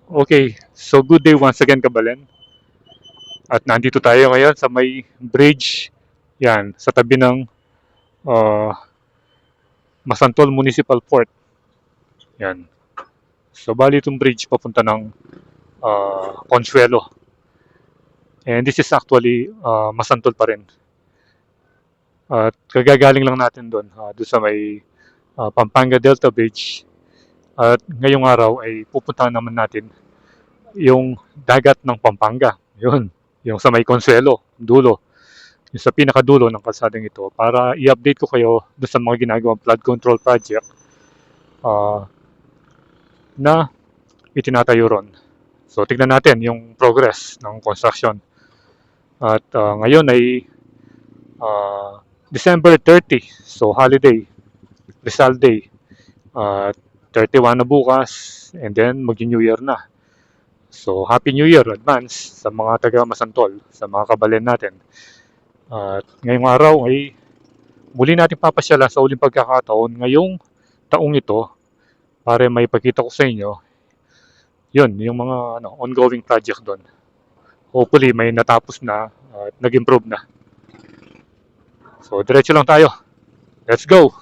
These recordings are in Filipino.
Okay, so good day once again, Kabalen. At nandito tayo ngayon sa may bridge, yan, sa tabi ng uh, Masantol Municipal Port. Yan. So bali itong bridge papunta ng Consuelo. And this is actually Masantol pa rin. At kagagaling lang natin doon sa may Pampanga Delta Bridge. At ngayong araw ay pupuntahan naman natin yung dagat ng Pampanga. Yun, yung sa may Consuelo, dulo. Yung sa pinakadulo ng kalsadang ito para i-update ko kayo doon sa mga ginagawang flood control project na itinatayo ron. So tignan natin yung progress ng construction. At ngayon ay December 30, so holiday, Rizal Day. 31 na bukas and then mag-New Year na. So Happy New Year advance sa mga taga Masantol, sa mga kabalen natin. At ngayong araw ay muli natin papasyalan sa uling pagkakataon ngayong taong ito para may ipakita ko sa inyo yun, yung mga ongoing project doon. Hopefully may natapos na at nag-improve na. So diretso lang tayo. Let's go!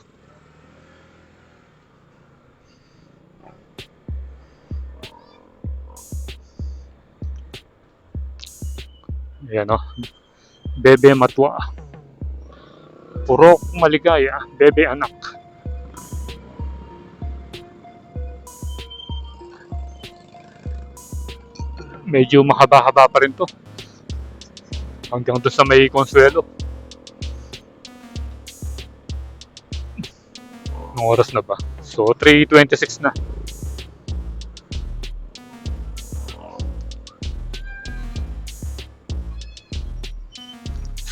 Ayan o. Bebe Matwa. Purok Maligaya, Bebe Anak. Medyo mahaba-haba pa rin to. Hanggang doon sa may Consuelo. Anong oras na ba? So 3:26 na.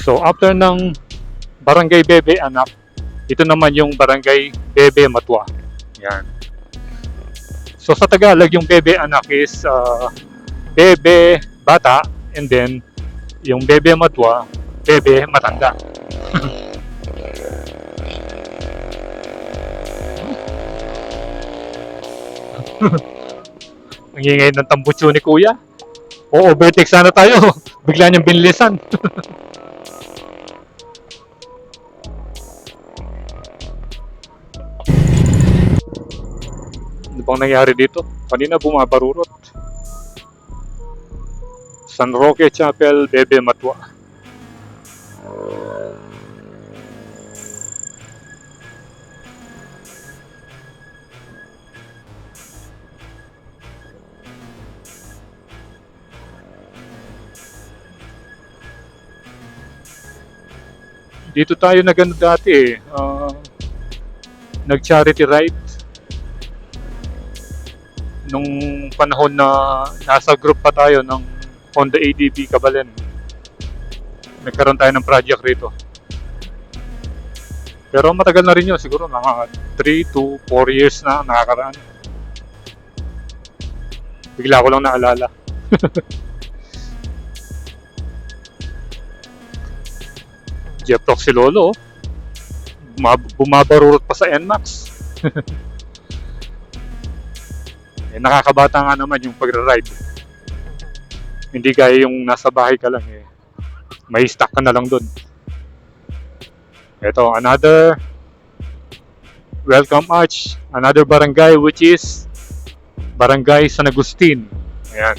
So after ng Barangay Bebe Anak, ito naman yung Barangay Bebe Matwa. Yan. So sa Tagalog, yung Bebe Anak is Bebe Bata, and then yung Bebe Matwa, Bebe Matanda. Ang ingay ng tambutso ni Kuya. O overtake sana tayo. Bigla niyang binilisan. Ano bang nangyari dito? Kanina bumabarurot. San Roque Chapel, Bebe Matwa. Dito tayo nagano dati eh. Nag-charity ride. Nung panahon na nasa group pa tayo ng Honda ADB Kabalen. Nagkaroon tayo ng project rito. Pero matagal na rin yun. Siguro mga 3 to 4 years na nakakaraan. Bigla ko lang naalala. Jeff Talk si Lolo. Bumabarurot pa sa NMAX. Eh, nakakabata nga naman yung pagra-ride. Hindi gaya yung nasa bahay ka lang eh. May stock ka na lang dun. Ito, another welcome arch. Another barangay which is Barangay San Agustin. Ayan.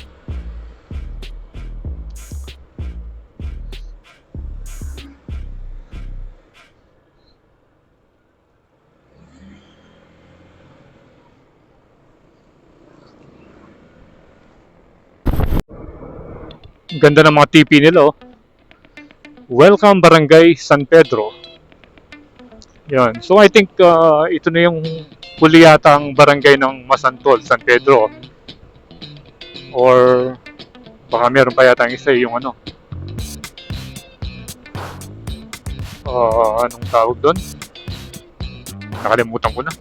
Ganda ng mga TP nila oh. Welcome Barangay San Pedro. Yan. So I think ito na yung huli yata ang barangay ng Masantol, San Pedro. Or baka meron pa yata ang isa yung ano. Anong tawag doon? Nakalimutan ko na.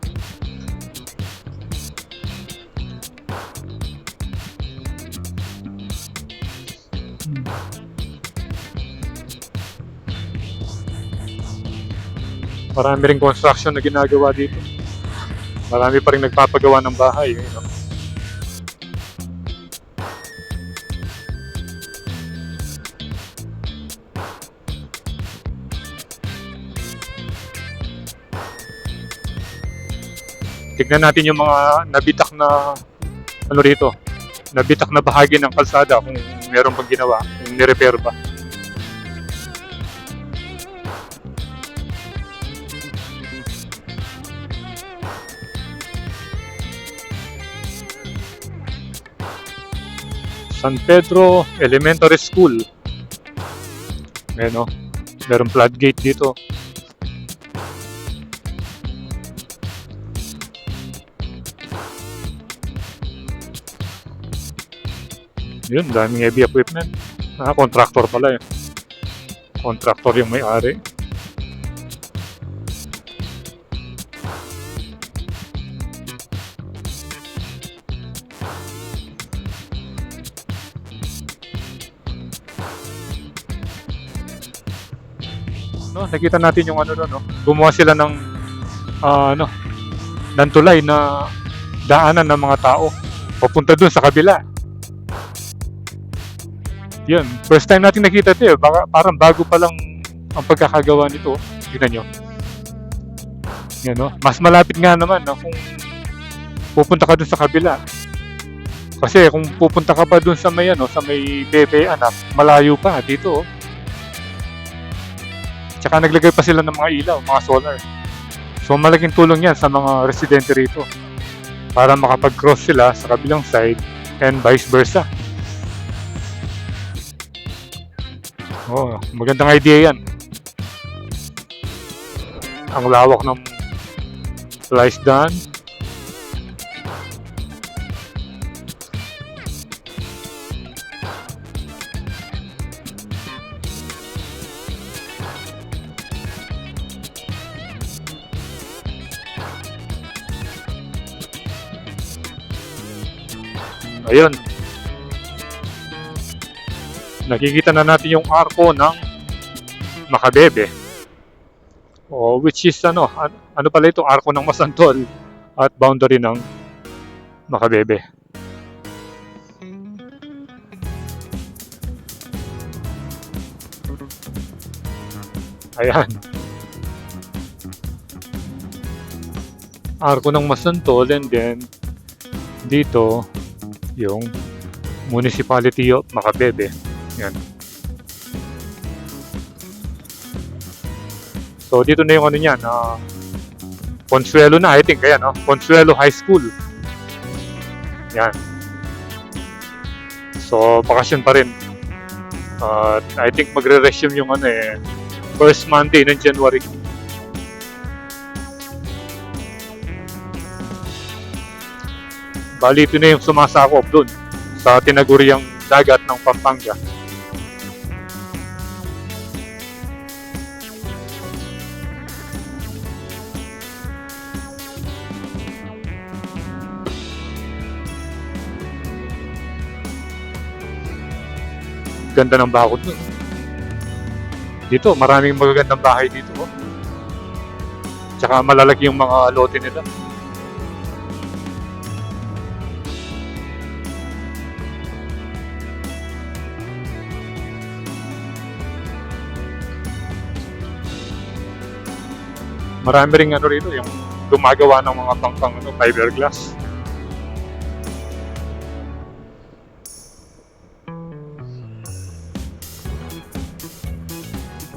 Marami ring construction na ginagawa dito. Marami pa rin nagpapagawa ng bahay. You know? Tignan natin yung mga nabitak na ano rito, nabitak na bahagi ng kalsada kung meron bang ginawa, kung nirepair ba. San Pedro Elementary School. Ayan o, merong floodgate dito. Yun, daming heavy equipment. Contractor pala eh. Contractor yung may-ari. No, nakita natin yung ano doon, no. Gumawa sila ng ng tulay na daanan ng mga tao papunta doon sa kabila. Yan, first time natin nakita ito eh. Parang bago pa lang ang pagkakagawa nito. Tignan nyo. Yan, no? Mas malapit nga naman, no? Kung pupunta ka doon sa kabila. Kasi kung pupunta ka pa doon sa may, sa may Bebe Anak, malayo pa dito. Oh. Tsaka naglagay pa sila ng mga ilaw, mga solar. So malaking tulong yan sa mga residente rito. Para makapag-cross sila sa kabilang side and vice versa. Oh, magandang idea yan. Ang lawak ng slice done. Ayun. Nakikita na natin yung arko ng Macabebe. Which is ano pala ito, arko ng Masantol at boundary ng Macabebe. Ayan. Arko ng Masantol, and then dito yung Municipality of Macabebe. Yan. So dito na yung ano niyan, Consuelo na, I think. Ayan, Consuelo High School. Yan. So bakasyon pa rin. I think magre-resume yung first Monday ng January. Bali, ito na yung sumasakop doon sa tinaguriang dagat ng Pampanga. Ganda ng bakod doon. Dito, maraming magagandang bahay dito. Tsaka malalaki yung mga lote nila. Marami ring rito, yung gumagawa ng mga pang fiberglass.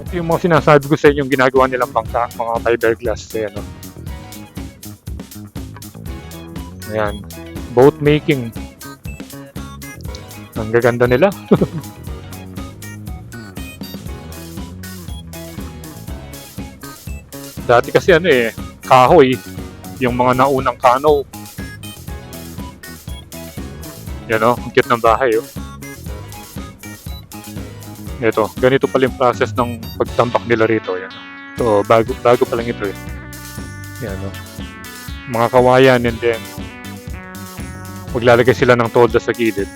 Ito yung mga sinasabi ko sa inyo, yung ginagawa nilang mga fiberglass. Ayan, boat making. Ang gaganda nila. Dati kasi kahoy, yung mga naunang kano. Yan ang cute ng bahay. Ito, ganito pala yung process ng pagtambak nila rito. Yan. So, bago pa lang ito Yan mga kawayan, and then maglalagay sila ng tolda sa gilid,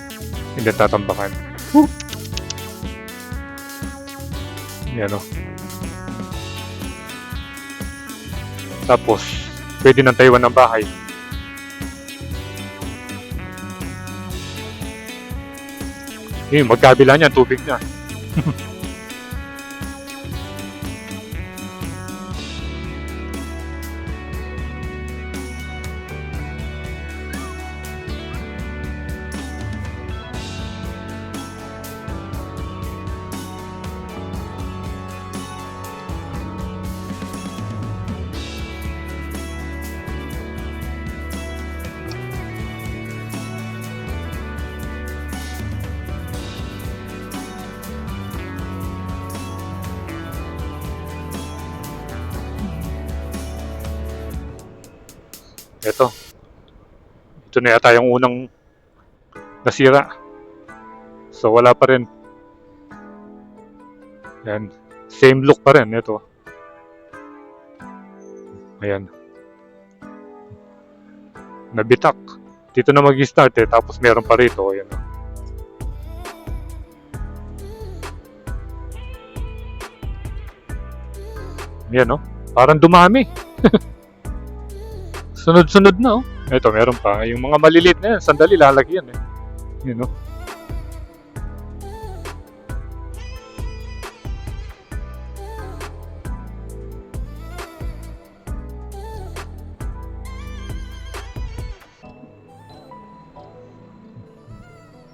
and then tatambakan. Yan Tapos, pwede nang tayuan ng bahay. Magkabila niyan, tubig na. Ito. Ito na yata yung unang nasira. So wala pa rin. Yan. Same look pa rin. Ito. Ayan. Nabitak. Dito na mag-start eh. Tapos meron pa rito. Ayan. Ayan no. Parang dumami. Sunod-sunod na oh. Ito meron pa. Yung mga maliliit na yan. Sandali lalagyan eh. Ayan no.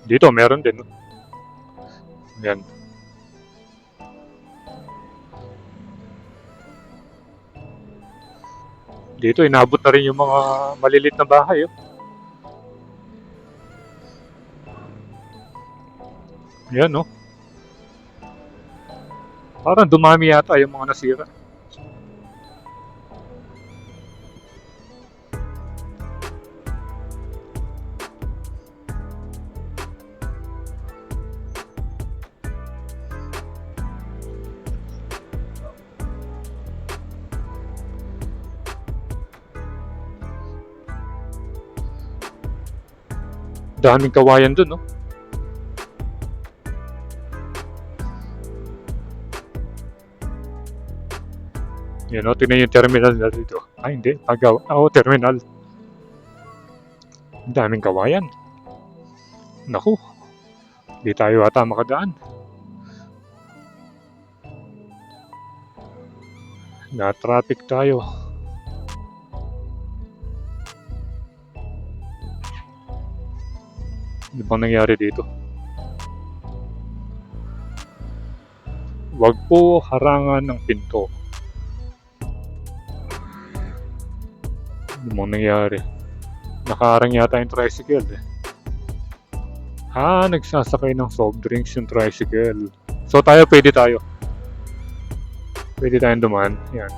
Dito meron din. Ayan. Dito inabot na rin yung mga malilit na bahay. Oh. Ayan no. Parang dumami yata yung mga nasira. Daming kawayan dun, no? Yan, no? Tingnan yung terminal na dito. Ay, hindi. Pagaw. Oo, terminal. Daming kawayan. Naku. Di tayo ata makadaan. Na-traffic tayo. Ano bang nangyari dito? Huwag po harangan ng pinto. Ano bang nangyari? Nakaharang yata yung tricycle eh. Nagsasakay ng soft drinks yung tricycle. So pwede tayo. Pwede tayong dumaan. Yan.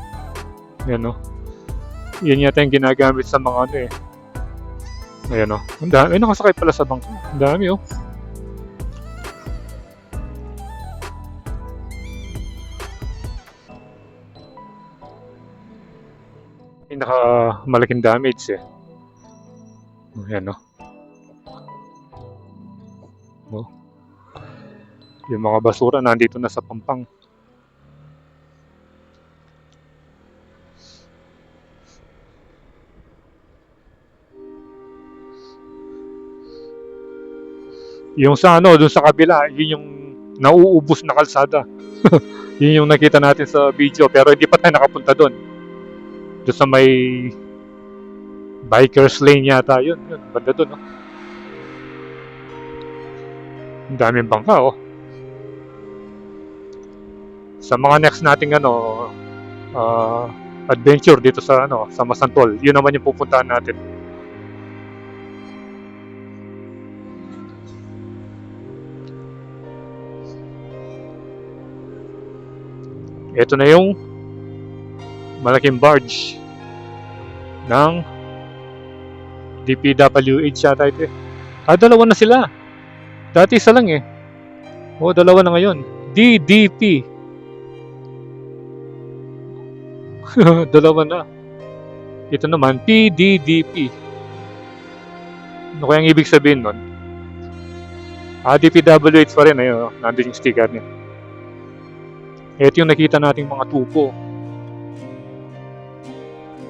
Yan no. Yan yata yung ginagamit sa mga ano eh. Ayan o. Ang dami. Nakasakay pala sa bangka. Ang dami o. Malaking damage eh. Ayan o. Yung mga basura nandito na sa pampang. Yung sa doon sa kabila, yun yung nauubos na kalsada. Yun yung nakita natin sa video, pero hindi pa tayo nakapunta doon. Doon sa may bikers lane yata, yun, banda doon, no? Ang daming bangka, oh. Sa mga next nating adventure dito sa sa Masantol, yun naman yung pupuntahan natin. Ito na yung malaking barge ng DPWH yata ito eh. Dalawa na sila. Dati isa lang eh. Dalawa na ngayon. DDP. Dalawa na. Ito naman, PDDP. Ano kayang ibig sabihin nun? DPWH pa rin. Ayun, nandun yung sticker niya. Ito yung nakita nating mga tubo.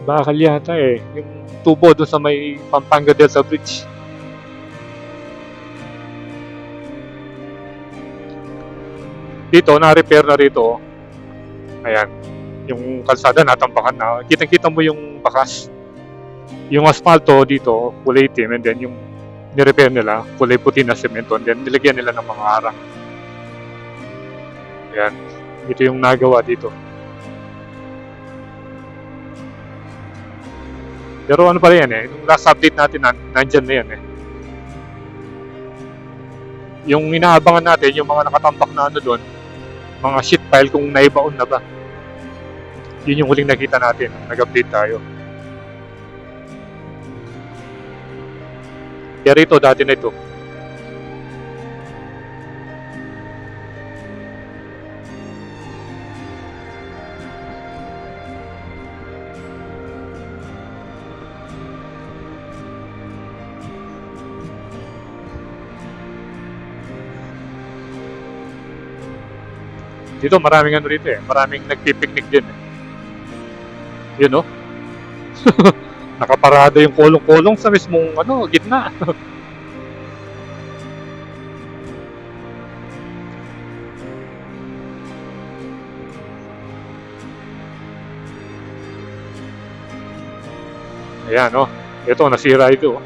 Bakal yata eh. Yung tubo doon sa may Pampanga Delta Bridge. Dito, na-repair na rito. Ayan. Yung kalsada natambakan na. Kitang-kita mo yung bakas. Yung asfalto dito, kulay itim. And then yung nirepair nila, kulay puti na semento. And then nilagyan nila ng mga harang. Ayan. Ito yung nagawa dito. Pero ano pala yan eh. Yung last update natin, nandyan na yan eh. Yung inaabangan natin, yung mga nakatambak na doon, mga shit pile kung naibaon na ba. Yun yung huling nakita natin. Nag-update tayo. Kaya rito, dati na ito. Dito maraming ano rito eh. Maraming nagpipiknik din eh. Yun oh. Nakaparada yung kolong-kolong sa mismong ano, gitna. Ayan oh. Ito, nasira ito oh.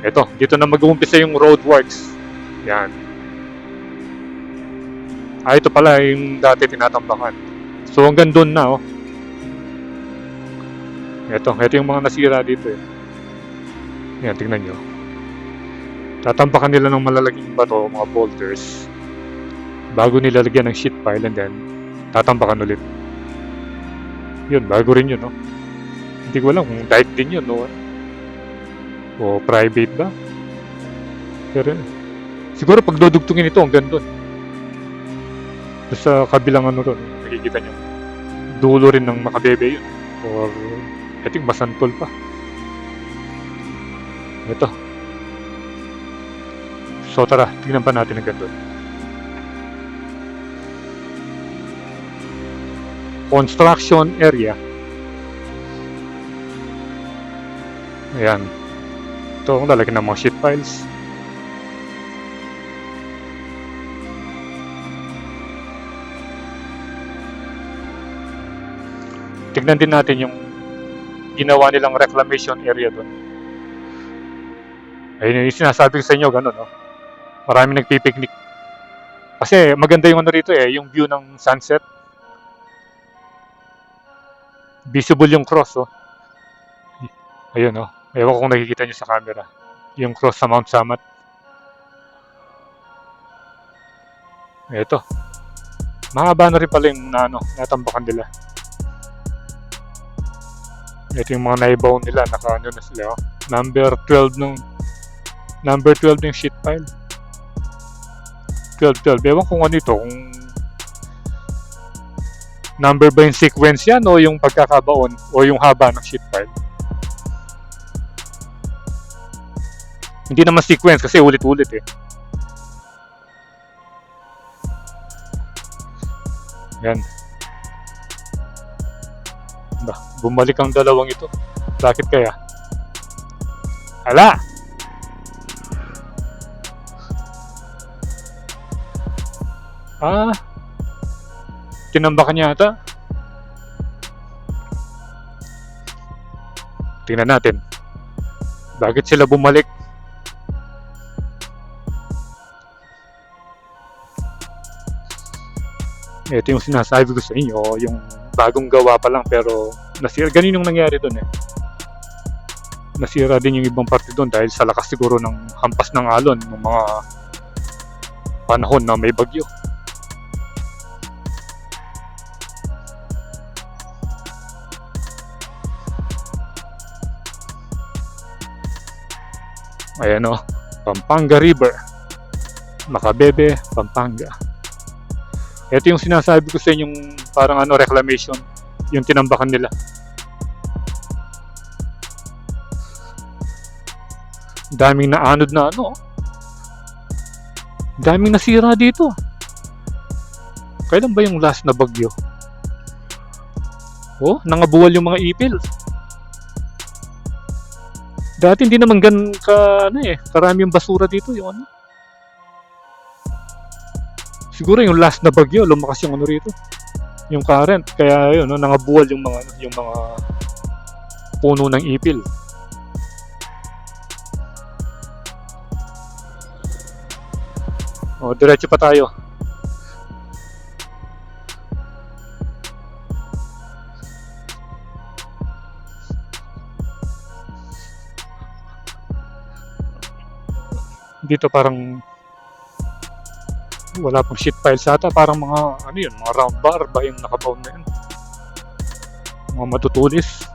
Ito, dito na mag-uumpisa yung roadworks. Yan. Ah, ito pala yung dati tinatambakan. So hanggang doon na oh. Ito yung mga nasira dito eh. Yan, tingnan nyo. Tatambakan nila ng malalaking bato, mga boulders, bago nilalagyan ng sheet pile and then tatambakan ulit. Yun, bago rin yun, no? Hindi ko alam kung dike din yun, no? O private ba? Pero, siguro pag dudugtungin ito, hanggang doon. Sa kabilang ano ron, nakikita nyo. Dulo rin ng Makabebe yun. Or, I think Masantol pa. Ito. So tara, tingnan pa natin hanggang doon. Construction area. Ayan. Ito ang lalaki ng mga sheet piles. Tignan din natin yung ginawa nilang reclamation area doon. Ayun yung sinasabi ko sa inyo, ganun, no? Maraming nagpipiknik. Kasi maganda yung ano rito eh, yung view ng sunset. Visible yung cross, oh. Ayun, oh. Ewan ko kung nakikita nyo sa camera. Yung cross sa Mount Samat. Ito. Mahaba na rin pala yung natambakan nila. Ito yung mga naibaw nila, naka-ano na sila, oh. Number 12 yung sheet pile. 12. Ewan kung ano ito, kung number ba yung sequence yan o yung pagkakabaon o yung haba ng sheet pile. Hindi naman sequence kasi ulit-ulit eh. Yan. Ba, bumalik ang dalawang ito. Bakit kaya? Hala! Ah, tinambakan niya ata. Tingnan natin. Bakit sila bumalik? Ito yung sinasabi ko sa inyo, yung bagong gawa pa lang pero nasira. Ganun yung nangyari doon eh. Nasira din yung ibang parte doon dahil sa lakas siguro ng hampas ng alon ng mga panahon na may bagyo. Ayan o, Pampanga River, Makabebe, Pampanga. Ito yung sinasabi ko sa inyong parang ano, reclamation, yung tinambakan nila. Daming naanod na ano, daming nasira dito. Kailan ba yung last na bagyo? Oh, nangabuwal yung mga ipil. Dati hindi naman gan karami yung basura dito, yung ano. Siguro yung last na bagyo, lumakas yung ano rito. Yung current, kaya yun, no, nangabuwal yung mga puno ng ipil. O, diretso pa tayo. Dito parang wala pang sheet pile sa ata, parang mga round bar ba yung nakabound na yun, mga matutulis.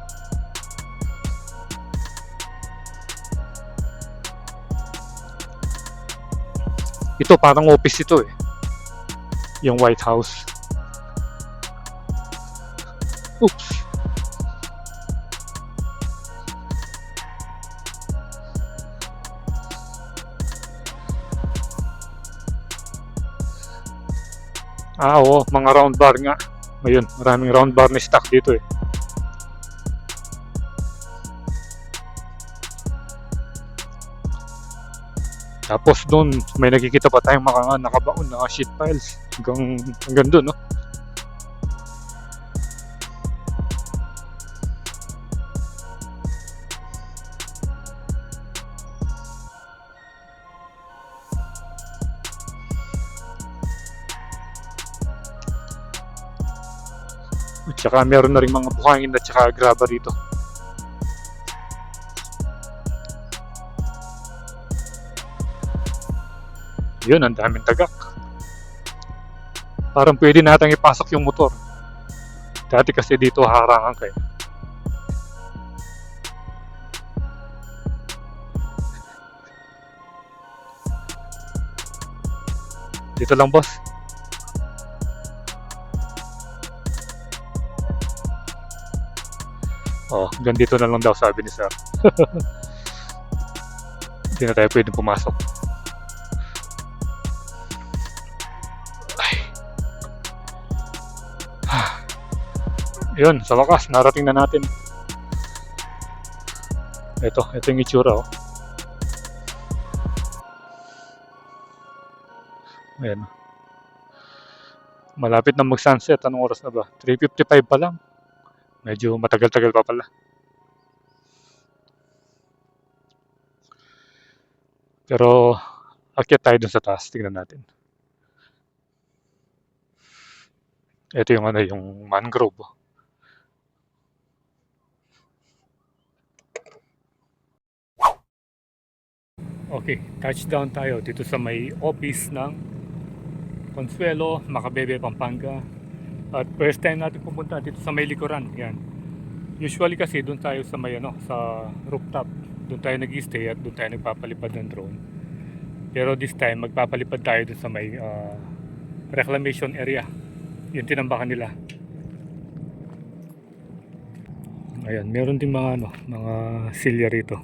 Ito parang office ito eh. Yung White House. Oops. Oo, mga round bar nga. Ayun, maraming round bar na stock dito eh. Tapos doon, may nakikita pa tayong mga nakabaon na sheet piles. Hanggang doon, no? At saka meron na rin mga buhangin at saka graba rito. Yun, ang daming tagak. Parang pwede natin ipasok yung motor. Dati kasi dito harangan kayo. Dito lang, boss. Oh, ganito na lang daw sabi ni sir. Hindi na tayo pwedeng pumasok. Ay. Yun, sa wakas, narating na natin. Ito yung itsura, oh. Ayan. Malapit na mag-sunset. Anong oras na ba? 3:55 pa lang. Medyo matagal-tagal pa pala. Pero akyat tayo dun sa taas. Tingnan natin. Ito yung yung mangrove. Okay, touchdown tayo dito sa may office ng Consuelo, Macabebe, Pampanga. At first time natin pumunta dito sa may likuran. Yan. Usually kasi doon tayo sa may sa rooftop. Doon tayo nag-stay at doon tayo nagpapalipad ng drone. Pero this time magpapalipad tayo doon sa may reclamation area. Yung tinambakan nila. Ayan, meron ding mga mga silya rito.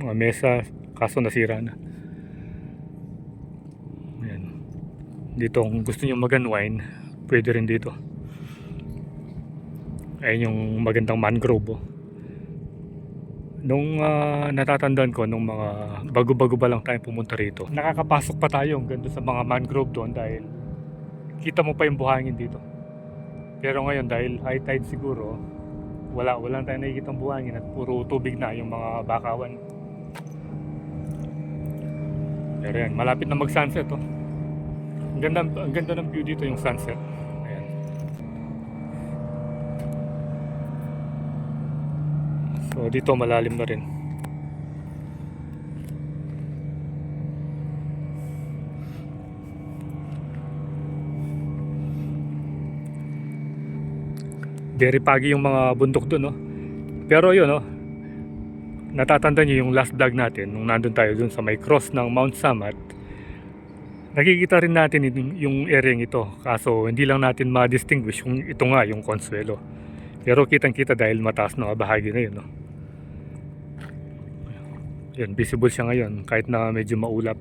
Mga mesa, kaso nasira na. Ayan. Dito kung gusto niyo mag-unwind, pwede rin dito. Ayan yung magandang mangrove. Nung natatandaan ko, nung mga bago-bago pa lang tayo pumunta rito, nakakapasok pa tayo hanggang sa mga mangrove doon dahil kita mo pa yung buhangin dito. Pero ngayon dahil high tide siguro, wala tayong nakikitang buhangin at puro tubig na yung mga bakawan. Pero yan, malapit na mag-sunset, oh. Ang ganda ng view dito yung sunset. Ayan. So dito malalim na rin. Very pagi yung mga bundok doon, no? Pero yun, no? Natatanda niyo yung last vlog natin nung nandun tayo dun sa may cross ng Mount Samat. Nakikita rin natin yung area ito. Kaso hindi lang natin ma-distinguish kung ito nga yung Consuelo. Pero kitang-kita dahil mataas na bahagi na yun, no? Yan, visible siya ngayon kahit na medyo maulap.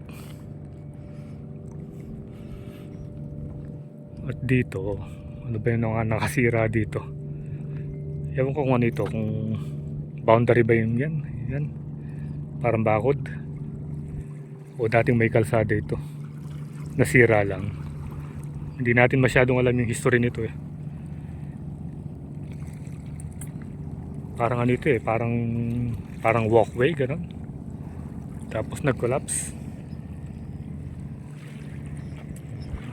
At dito, ano ba yung nakasira dito? Ewan ko kung ano ito, kung boundary ba yung yan? Yan. Parang bakod. O dating may kalsada ito. Nasira lang. Hindi natin masyadong alam yung history nito eh. Parang ano ito eh, parang walkway, gano'n. Tapos nag-collapse.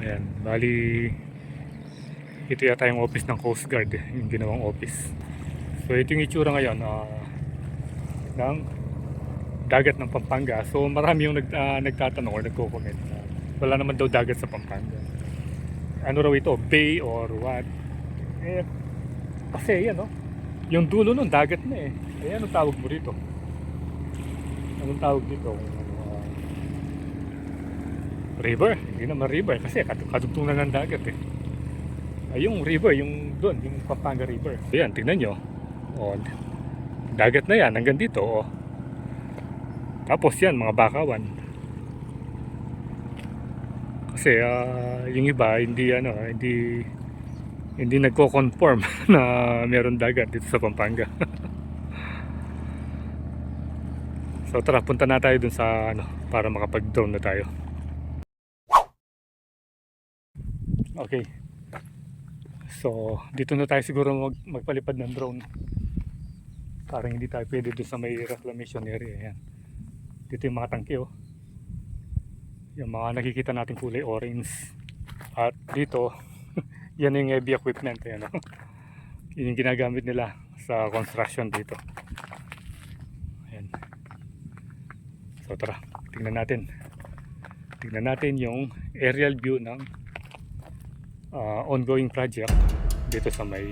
Ayan, bali ito yata yung office ng Coast Guard eh, yung ginawang office. So ito yung itsura ngayon ng dagat ng Pampanga. So marami yung nagtatanong or nagko-comment na wala naman daw dagat sa Pampanga. Ano raw ito? Bay or what? Eh, kasi yan, no? Yung dulo nun dagat na eh. Eh anong tawag mo rito? Anong tawag dito? River, hindi naman river kasi kadugtungan ng dagat eh. Ay, yung river, yung doon, yung Pampanga River. Ayan, tingnan nyo. O, dagat na yan, hanggang dito. O. Tapos yan, mga bakawan. Kasi yung iba, hindi nagko-conform na meron dagat dito sa Pampanga. So tara, punta na tayo dun sa para makapag-drone na tayo. Okay. So, dito na tayo siguro magpalipad ng drone. Parang hindi tayo pwede doon sa may reclamation area. Yan. Dito yung mga tangke, oh. Yung mga nakikita natin kulay orange. At dito, yan yung heavy equipment. Yan, oh. Yun yung ginagamit nila sa construction dito. Ayan. So tara, tingnan natin. Tingnan natin yung aerial view ng ongoing project dito sa may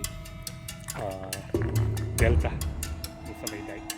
delta, dito sa may dike.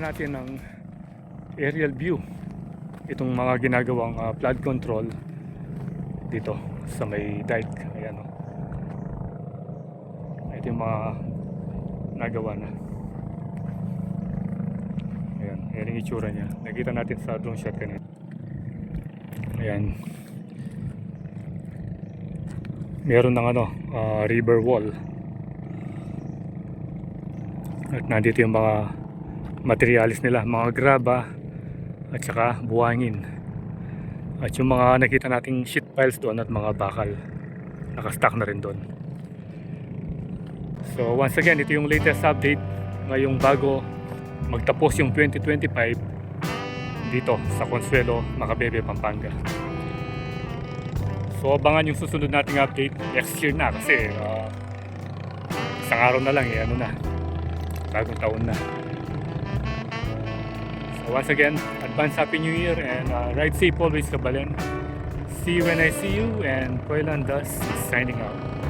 Natin ng aerial view itong mga ginagawang flood control dito sa may dike. Ayan, oh. Ito yung mga nagawa na. Ayan, ayan yung itsura nya. Nakita natin sa drone shot kanina. Ayan, meron ng river wall at nandito yung mga materialis nila, mga graba at saka buhangin, at yung mga nakita nating sheet piles doon at mga bakal. Nakastack na rin doon. So once again, ito yung latest update ngayong bago magtapos yung 2025 dito sa Consuelo, Macabebe, Pampanga. So abangan yung susunod nating update next year na kasi isang araw na lang ano na, bagong taon na. So once again, advance Happy New Year and ride safe always, Kabalen. See you when I see you, and Koilan Das signing out.